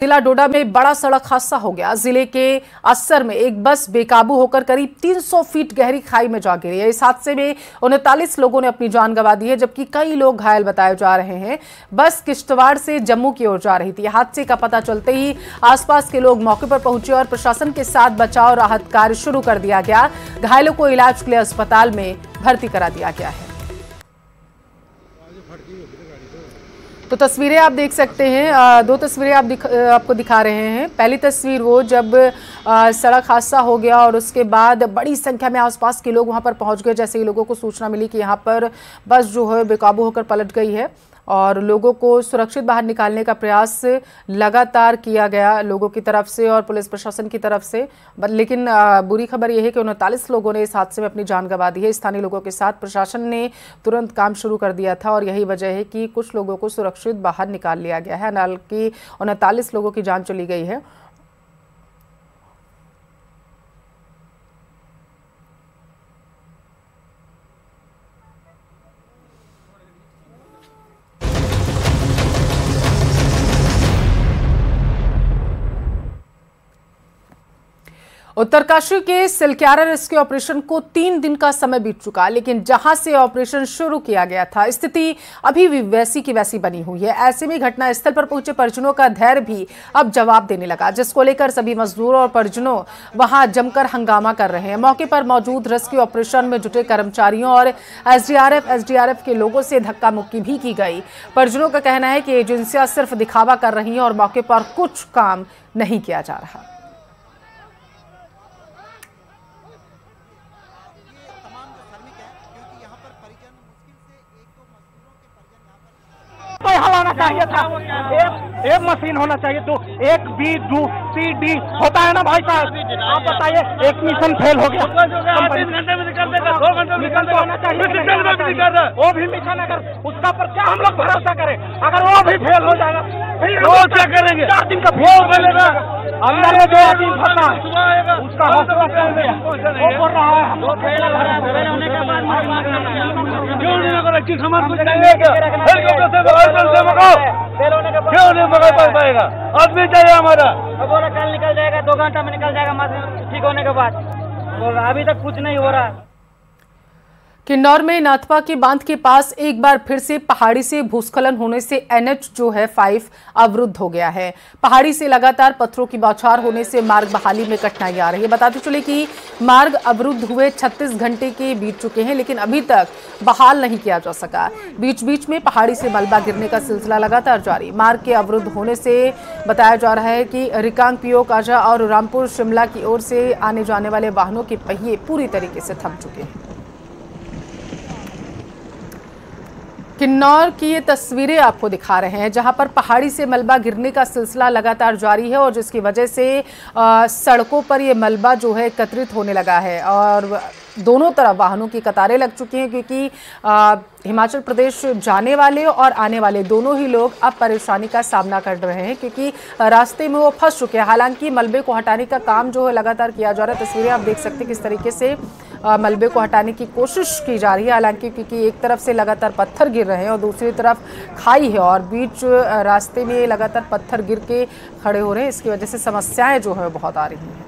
जिला डोडा में बड़ा सड़क हादसा हो गया। जिले के अस्सर में एक बस बेकाबू होकर करीब 300 फीट गहरी खाई में जा गिरी है। इस हादसे में 39 लोगों ने अपनी जान गंवा दी है, जबकि कई लोग घायल बताए जा रहे हैं। बस किश्तवाड़ से जम्मू की ओर जा रही थी। हादसे का पता चलते ही आसपास के लोग मौके पर पहुंचे और प्रशासन के साथ बचाव और राहत कार्य शुरू कर दिया गया। घायलों को इलाज के लिए अस्पताल में भर्ती करा दिया गया है। तो तस्वीरें आप देख सकते हैं, दो तस्वीरें आपको दिखा रहे हैं। पहली तस्वीर वो जब सड़क हादसा हो गया और उसके बाद बड़ी संख्या में आसपास के लोग वहां पर पहुंच गए। जैसे ही लोगों को सूचना मिली कि यहां पर बस जो है बेकाबू होकर पलट गई है और लोगों को सुरक्षित बाहर निकालने का प्रयास लगातार किया गया लोगों की तरफ से और पुलिस प्रशासन की तरफ से। लेकिन बुरी खबर यह है कि 39 लोगों ने इस हादसे में अपनी जान गंवा दी है। स्थानीय लोगों के साथ प्रशासन ने तुरंत काम शुरू कर दिया था और यही वजह है कि कुछ लोगों को सुरक्षित बाहर निकाल लिया गया है। हालांकि 39 लोगों की जान चली गई है। उत्तरकाशी के सिलक्यारा रेस्क्यू ऑपरेशन को 3 दिन का समय बीत चुका, लेकिन जहां से ऑपरेशन शुरू किया गया था स्थिति अभी भी वैसी की वैसी बनी हुई है। ऐसे में घटनास्थल पर पहुंचे परिजनों का धैर्य भी अब जवाब देने लगा, जिसको लेकर सभी मजदूरों और परिजनों वहां जमकर हंगामा कर रहे हैं। मौके पर मौजूद रेस्क्यू ऑपरेशन में जुटे कर्मचारियों और एसडीआरएफ के लोगों से धक्का मुक्की भी की गई। परिजनों का कहना है कि एजेंसियां सिर्फ दिखावा कर रही हैं और मौके पर कुछ काम नहीं किया जा रहा। होना चाहिए था, एक मशीन होना चाहिए। तो एक बी डू सी डी होता है ना भाई साहब, आप बताइए एक मिशन फेल हो गया। 3 घंटे में निकल देगा, 2 घंटे में निकल देगा, होना चाहिए। वो भी मिशन अगर उसका पर क्या हम लोग भरोसा करें, अगर वो भी फेल हो जाएगा तो क्या करेंगे? 4 दिन का फेल मिलेगा। अंदर में जो आदमी फंसा है उसका हौसला कर दिया, वो बोल रहा है हम लोग क्यों नहीं कर रहे? समाज कुछ नहीं क्यों नहीं पकड़ पाएगा? आदमी चाहिए हमारा। बोला कल निकल जाएगा, 2 घंटा में निकल जाएगा मशीन ठीक होने के बाद। बोल रहा अभी तक कुछ नहीं हो रहा। किन्नौर में नाथपा के बांध के पास एक बार फिर से पहाड़ी से भूस्खलन होने से एनएच जो है 5 अवरुद्ध हो गया है। पहाड़ी से लगातार पत्थरों की बौछार होने से मार्ग बहाली में कठिनाई आ रही है। बताते चले कि मार्ग अवरुद्ध हुए 36 घंटे के बीत चुके हैं, लेकिन अभी तक बहाल नहीं किया जा सका। बीच बीच में पहाड़ी से मलबा गिरने का सिलसिला लगातार जारी। मार्ग के अवरुद्ध होने से बताया जा रहा है कि रिकांग, पियो, काजा और रामपुर शिमला की ओर से आने जाने वाले वाहनों के पहिए पूरी तरीके से थम चुके हैं। किन्नौर की ये तस्वीरें आपको दिखा रहे हैं, जहां पर पहाड़ी से मलबा गिरने का सिलसिला लगातार जारी है और जिसकी वजह से सड़कों पर ये मलबा जो है एकत्रित होने लगा है और दोनों तरफ वाहनों की कतारें लग चुकी हैं, क्योंकि हिमाचल प्रदेश जाने वाले और आने वाले दोनों ही लोग अब परेशानी का सामना कर रहे हैं, क्योंकि रास्ते में वो फंस चुके हैं। हालांकि मलबे को हटाने का काम जो है लगातार किया जा रहा है। तस्वीरें आप देख सकते हैं किस तरीके से मलबे को हटाने की कोशिश की जा रही है। हालांकि क्योंकि एक तरफ से लगातार पत्थर गिर रहे हैं और दूसरी तरफ खाई है और बीच रास्ते में लगातार पत्थर गिर के खड़े हो रहे हैं, इसकी वजह से समस्याएं जो है बहुत आ रही हैं।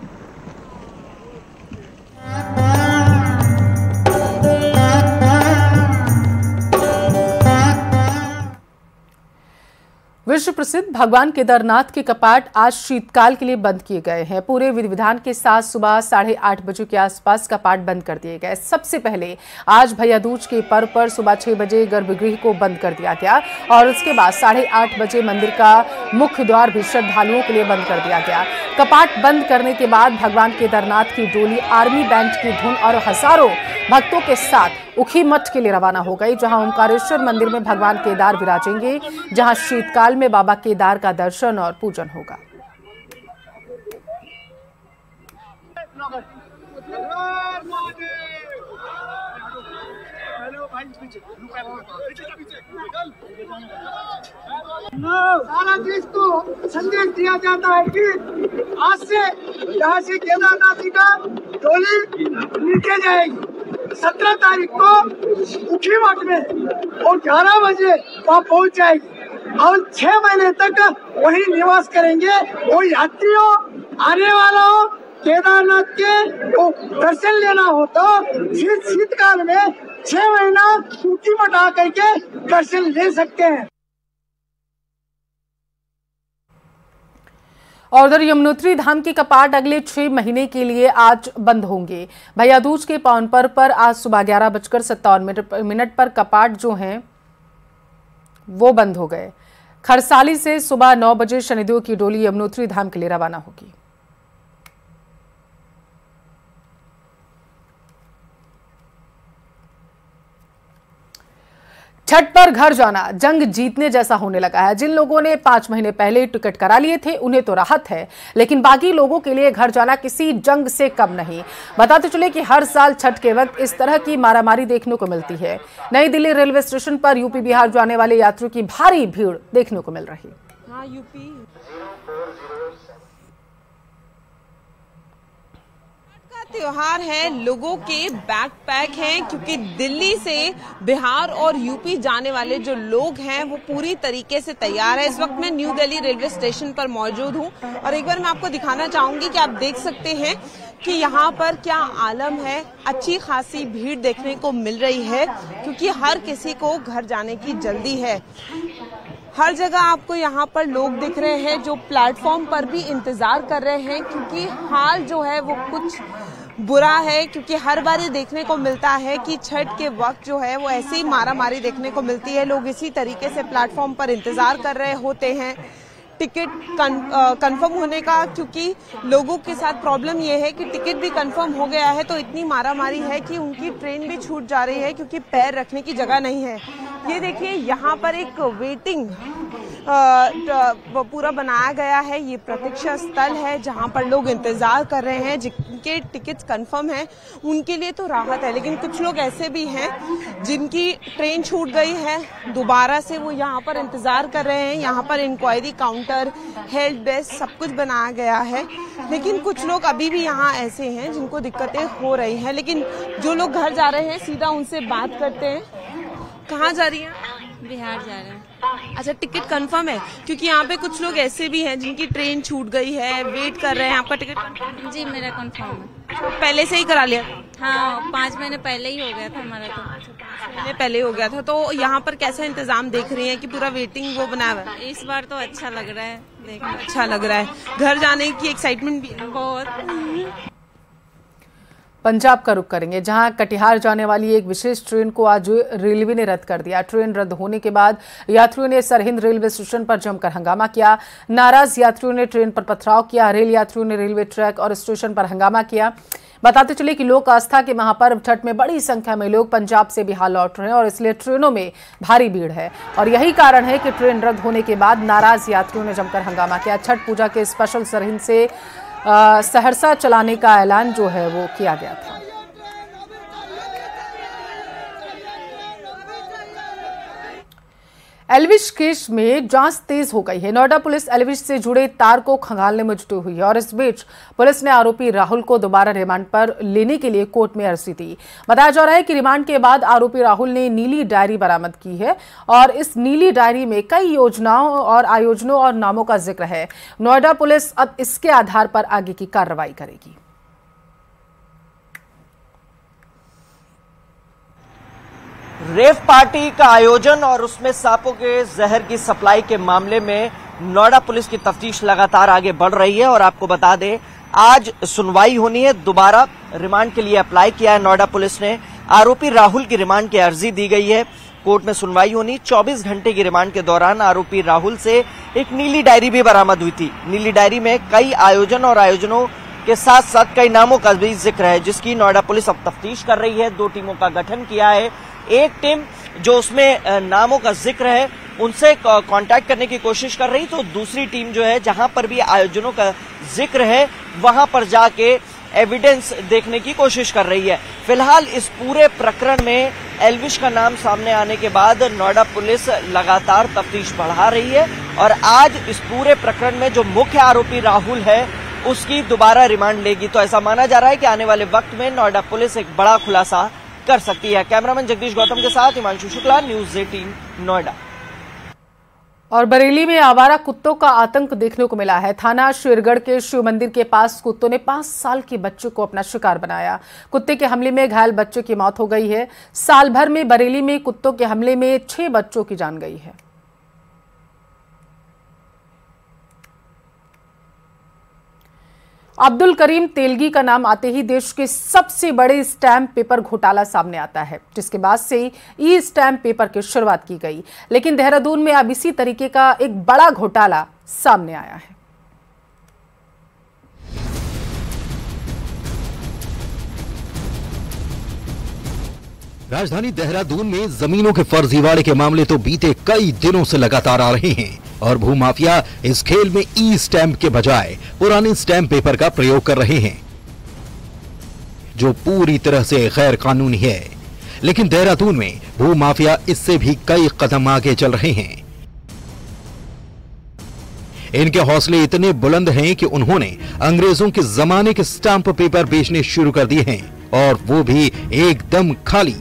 विश्व प्रसिद्ध भगवान केदारनाथ के कपाट आज शीतकाल के लिए बंद किए गए हैं। पूरे विधि विधान के साथ सुबह 8:30 बजे के आसपास कपाट बंद कर दिए गए। सबसे पहले आज भैया दूज के पर्व पर सुबह 6 बजे गर्भगृह को बंद कर दिया गया और उसके बाद 8:30 बजे मंदिर का मुख्य द्वार भी श्रद्धालुओं के लिए बंद कर दिया गया। कपाट बंद करने के बाद भगवान केदारनाथ की डोली आर्मी बैंड की धुन और हजारों भक्तों के साथ उखी मठ के लिए रवाना हो गई, जहां ओमकारेश्वर मंदिर में भगवान केदार विराजेंगे, जहां शीतकाल में बाबा केदार का दर्शन और पूजन होगा। सारा देश को संदेश दिया जाता है कि आज से यहाँ से केदारनाथ जी का डोली नीचे जाएगी। 17 तारीख को उखी मठ में और 11 बजे वहाँ पहुँच जाएगी। और 6 महीने तक वही निवास करेंगे। वो यात्रियों आने वालों केदारनाथ के वो दर्शन लेना हो तो शीतकाल में 6 महीना छुट्टी बटा करके दर्शन ले सकते हैं। और उधर यमुनोत्री धाम के कपाट अगले 6 महीने के लिए आज बंद होंगे। भैया दूज के पावन पर्व पर आज सुबह 11:57 पर कपाट जो हैं वो बंद हो गए। खरसाली से सुबह 9 बजे शनिदेव की डोली यमुनोत्री धाम के लिए रवाना होगी। छठ पर घर जाना जंग जीतने जैसा होने लगा है। जिन लोगों ने 5 महीने पहले टिकट करा लिए थे उन्हें तो राहत है, लेकिन बाकी लोगों के लिए घर जाना किसी जंग से कम नहीं। बताते चले कि हर साल छठ के वक्त इस तरह की मारामारी देखने को मिलती है। नई दिल्ली रेलवे स्टेशन पर यूपी बिहार जाने वाले यात्रियों की भारी भीड़ देखने को मिल रही। हाँ, यूपी त्योहार है, लोगों के बैकपैक हैं, क्योंकि दिल्ली से बिहार और यूपी जाने वाले जो लोग हैं वो पूरी तरीके से तैयार है। इस वक्त मैं न्यू दिल्ली रेलवे स्टेशन पर मौजूद हूं और एक बार मैं आपको दिखाना चाहूंगी कि आप देख सकते हैं कि यहाँ पर क्या आलम है। अच्छी खासी भीड़ देखने को मिल रही है क्योंकि हर किसी को घर जाने की जल्दी है। हर जगह आपको यहाँ पर लोग दिख रहे हैं जो प्लेटफॉर्म पर भी इंतजार कर रहे हैं, क्योंकि हाल जो है वो कुछ बुरा है। क्योंकि हर बार ये देखने को मिलता है कि छठ के वक्त जो है वो ऐसे ही मारामारी देखने को मिलती है। लोग इसी तरीके से प्लेटफॉर्म पर इंतजार कर रहे होते हैं टिकट कंफर्म होने का, क्योंकि लोगों के साथ प्रॉब्लम ये है कि टिकट भी कंफर्म हो गया है तो इतनी मारामारी है कि उनकी ट्रेन भी छूट जा रही है क्योंकि पैर रखने की जगह नहीं है। ये देखिए यहाँ पर एक वेटिंग पूरा बनाया गया है। ये प्रतीक्षा स्थल है जहाँ पर लोग इंतजार कर रहे हैं। जिनके टिकट्स कंफर्म हैं उनके लिए तो राहत है, लेकिन कुछ लोग ऐसे भी हैं जिनकी ट्रेन छूट गई है, दोबारा से वो यहाँ पर इंतजार कर रहे हैं। यहाँ पर इंक्वायरी काउंटर, हेल्प डेस्क सब कुछ बनाया गया है, लेकिन कुछ लोग अभी भी यहाँ ऐसे हैं जिनको दिक्कतें हो रही हैं। लेकिन जो लोग घर जा रहे हैं सीधा उनसे बात करते हैं। कहाँ जा रही हैं? बिहार जा रहे हैं। अच्छा, टिकट कंफर्म है? क्योंकि यहाँ पे कुछ लोग ऐसे भी हैं जिनकी ट्रेन छूट गई है, वेट कर रहे हैं। आपका टिकट कंफर्म है? जी, मेरा कंफर्म है। तो पहले से ही करा लिया? हाँ, 5 महीने पहले ही हो गया था हमारा। तो 5 महीने पहले हो गया था। तो यहाँ पर कैसा इंतजाम देख रही हैं कि पूरा वेटिंग वो बना हुआ है? इस बार तो अच्छा लग रहा है, देखना अच्छा लग रहा है। घर जाने की एक्साइटमेंट भी बहुत। पंजाब का रुख करेंगे, जहां कटिहार जाने वाली एक विशेष ट्रेन को आज रेलवे ने रद्द कर दिया। ट्रेन रद्द होने के बाद यात्रियों ने सरहिंद रेलवे स्टेशन पर जमकर हंगामा किया। नाराज यात्रियों ने ट्रेन पर पथराव किया। रेल यात्रियों ने रेलवे ट्रैक और स्टेशन पर हंगामा किया। बताते चले कि लोक आस्था के महापर्व छठ में बड़ी संख्या में लोग पंजाब से बिहार लौट रहे हैं और इसलिए ट्रेनों में भारी भीड़ है और यही कारण है कि ट्रेन रद्द होने के बाद नाराज यात्रियों ने जमकर हंगामा किया। छठ पूजा के स्पेशल सरहिंद से सहरसा चलाने का ऐलान जो है वो किया गया था। एल्विश केस में जांच तेज हो गई है। नोएडा पुलिस एल्विश से जुड़े तार को खंगालने में जुटी हुई है और इस बीच पुलिस ने आरोपी राहुल को दोबारा रिमांड पर लेने के लिए कोर्ट में अर्जी दी। बताया जा रहा है कि रिमांड के बाद आरोपी राहुल ने नीली डायरी बरामद की है और इस नीली डायरी में कई योजनाओं और आयोजनों और नामों का जिक्र है। नोएडा पुलिस अब इसके आधार पर आगे की कार्रवाई करेगी। रेव पार्टी का आयोजन और उसमें सांपों के जहर की सप्लाई के मामले में नोएडा पुलिस की तफ्तीश लगातार आगे बढ़ रही है और आपको बता दें आज सुनवाई होनी है। दोबारा रिमांड के लिए अप्लाई किया है नोएडा पुलिस ने। आरोपी राहुल की रिमांड की अर्जी दी गई है। कोर्ट में सुनवाई होनी। 24 घंटे की रिमांड के दौरान आरोपी राहुल से एक नीली डायरी भी बरामद हुई थी। नीली डायरी में कई आयोजन और आयोजनों के साथ साथ कई नामों का भी जिक्र है, जिसकी नोएडा पुलिस अब तफ्तीश कर रही है। 2 टीमों का गठन किया है। एक टीम जो उसमें नामों का जिक्र है उनसे कांटेक्ट करने की कोशिश कर रही, तो दूसरी टीम जो है जहां पर भी आयोजनों का जिक्र है वहां पर जाके एविडेंस देखने की कोशिश कर रही है। फिलहाल इस पूरे प्रकरण में एल्विश का नाम सामने आने के बाद नोएडा पुलिस लगातार तफ्तीश बढ़ा रही है और आज इस पूरे प्रकरण में जो मुख्य आरोपी राहुल है उसकी दोबारा रिमांड लेगी। तो ऐसा माना जा रहा है कि आने वाले वक्त में नोएडा पुलिस एक बड़ा खुलासा कर सकती है। कैमरामैन जगदीश गौतम के साथ हिमांशु शुक्ला, न्यूज़ 18 नोएडा। और बरेली में आवारा कुत्तों का आतंक देखने को मिला है। थाना शेरगढ़ के शिव मंदिर के पास कुत्तों ने 5 साल के बच्चे को अपना शिकार बनाया। कुत्ते के हमले में घायल बच्चे की मौत हो गई है। साल भर में बरेली में कुत्तों के हमले में 6 बच्चों की जान गई है। अब्दुल करीम तेलगी का नाम आते ही देश के सबसे बड़े स्टैम्प पेपर घोटाला सामने आता है, जिसके बाद से ई स्टैम्प पेपर की शुरुआत की गई। लेकिन देहरादून में अब इसी तरीके का एक बड़ा घोटाला सामने आया है। राजधानी देहरादून में जमीनों के फर्जीवाड़े के मामले तो बीते कई दिनों से लगातार आ रहे हैं और भूमाफिया इस खेल में ई स्टैंप के बजाय पुराने स्टैंप पेपर का प्रयोग कर रहे हैं, जो पूरी तरह से गैर कानूनी है। लेकिन देहरादून में भूमाफिया इससे भी कई कदम आगे चल रहे हैं। इनके हौसले इतने बुलंद हैं कि उन्होंने अंग्रेजों के जमाने के स्टाम्प पेपर बेचने शुरू कर दिए हैं, और वो भी एकदम खाली,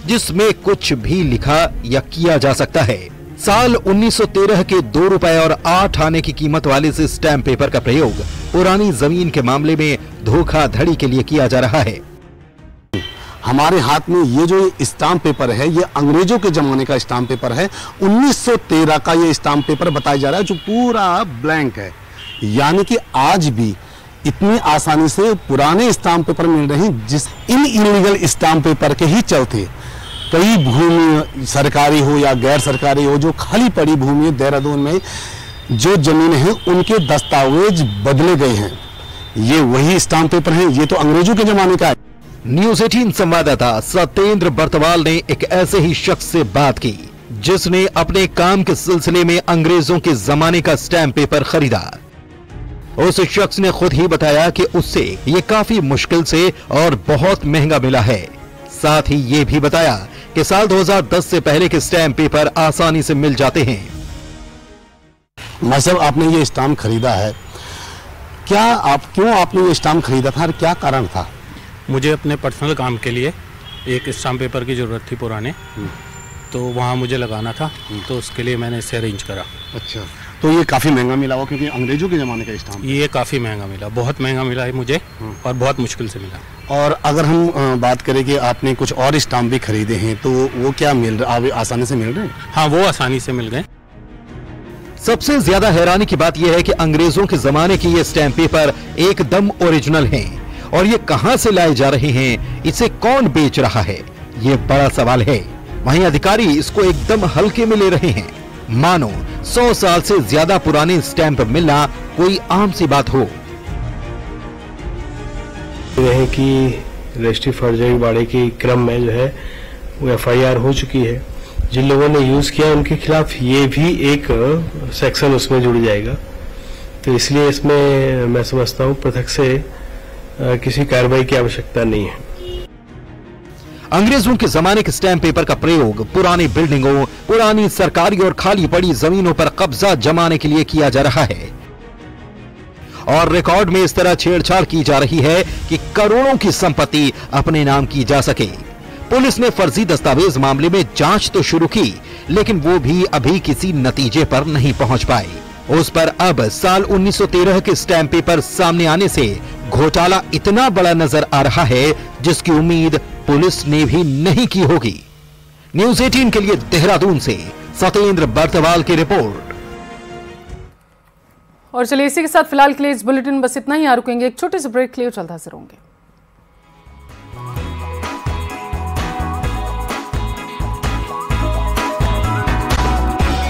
जिसमें कुछ भी लिखा या किया जा सकता है। साल 1913 के 2 रुपए और 8 आने की कीमत वाले से स्टैम्प पेपर का प्रयोग पुरानी जमीन के मामले में धोखाधड़ी के लिए किया जा रहा है। हमारे हाथ में ये जो स्टाम्प पेपर है, ये अंग्रेजों के जमाने का स्टाम्प पेपर है। 1913 का ये स्टाम्प पेपर बताया जा रहा है, जो पूरा ब्लैंक है। यानी कि आज भी इतनी आसानी से पुराने स्टाम्प पेपर मिल रहे हैं, जिस इन इलीगल स्टाम्प पेपर के ही चलते कई भूमि, सरकारी हो या गैर सरकारी हो, जो खाली पड़ी भूमि देहरादून में जो जमीन है, उनके दस्तावेज बदले गए हैं। ये वही स्टाम्प पेपर हैं, ये तो अंग्रेजों के जमाने का है। न्यूज़ 18 संवाददाता सत्येंद्र बर्तवाल ने एक ऐसे ही शख्स से बात की, जिसने अपने काम के सिलसिले में अंग्रेजों के जमाने का स्टैम्प पेपर खरीदा। उस शख्स ने खुद ही बताया कि उससे ये काफी मुश्किल से और बहुत महंगा मिला है। साथ ही ये भी बताया कि साल 2010 से पहले के स्टैम्प पेपर आसानी से मिल जाते हैं। भाई साहब, आपने ये स्टाम्प खरीदा है, क्यों आपने ये स्टाम्प खरीदा था और क्या कारण था? मुझे अपने पर्सनल काम के लिए एक स्टाम्प पेपर की ज़रूरत थी पुराने, तो वहाँ मुझे लगाना था, तो उसके लिए मैंने इसे अरेंज करा। अच्छा, तो ये काफ़ी महंगा मिला हुआ, क्योंकि अंग्रेजों के ज़माने का स्टाम्प। ये काफ़ी महंगा मिला, बहुत महंगा मिला है मुझे, और बहुत मुश्किल से मिला। और अगर हम बात करें कि आपने कुछ और स्टाम्प भी खरीदे हैं, तो वो क्या मिल रहा है, आसानी से मिल रहे हैं? हाँ, वो आसानी से मिल गए। सबसे ज्यादा हैरानी की बात यह है कि अंग्रेजों के जमाने के ये स्टैम्प पेपर एकदम ओरिजिनल हैं, और ये कहां से लाए जा रहे हैं, इसे कौन बेच रहा है, ये बड़ा सवाल है। वहीं अधिकारी इसको एकदम हल्के में ले रहे हैं, मानो 100 साल से ज्यादा पुराने स्टैंप मिलना कोई आम सी बात हो। यह है कि रजिस्ट्री फर्जीवाड़े के क्रम में जो है वो FIR हो चुकी है। जिन लोगों ने यूज किया उनके खिलाफ ये भी एक सेक्शन उसमें जुड़ जाएगा, तो इसलिए इसमें मैं समझता हूँ पृथक से किसी कार्रवाई की आवश्यकता नहीं है। अंग्रेजों के जमाने के स्टैम्प पेपर का प्रयोग पुरानी बिल्डिंगों, पुरानी सरकारी और खाली पड़ी जमीनों पर कब्जा जमाने के लिए किया जा रहा है, और रिकॉर्ड में इस तरह छेड़छाड़ की जा रही है कि करोड़ों की संपत्ति अपने नाम की जा सके। पुलिस ने फर्जी दस्तावेज मामले में जांच तो शुरू की, लेकिन वो भी अभी किसी नतीजे पर नहीं पहुंच पाई। उस पर अब साल 1913 के स्टैम्प पेपर सामने आने से घोटाला इतना बड़ा नजर आ रहा है, जिसकी उम्मीद पुलिस ने भी नहीं की होगी। न्यूज़ 18 के लिए देहरादून से सत्येंद्र बर्तवाल की रिपोर्ट। और चलिए इसी के साथ फिलहाल के लिए इस बुलेटिन बस इतना ही। रुकेंगे एक छोटे से ब्रेक के लिए, चलता जरूर होंगे।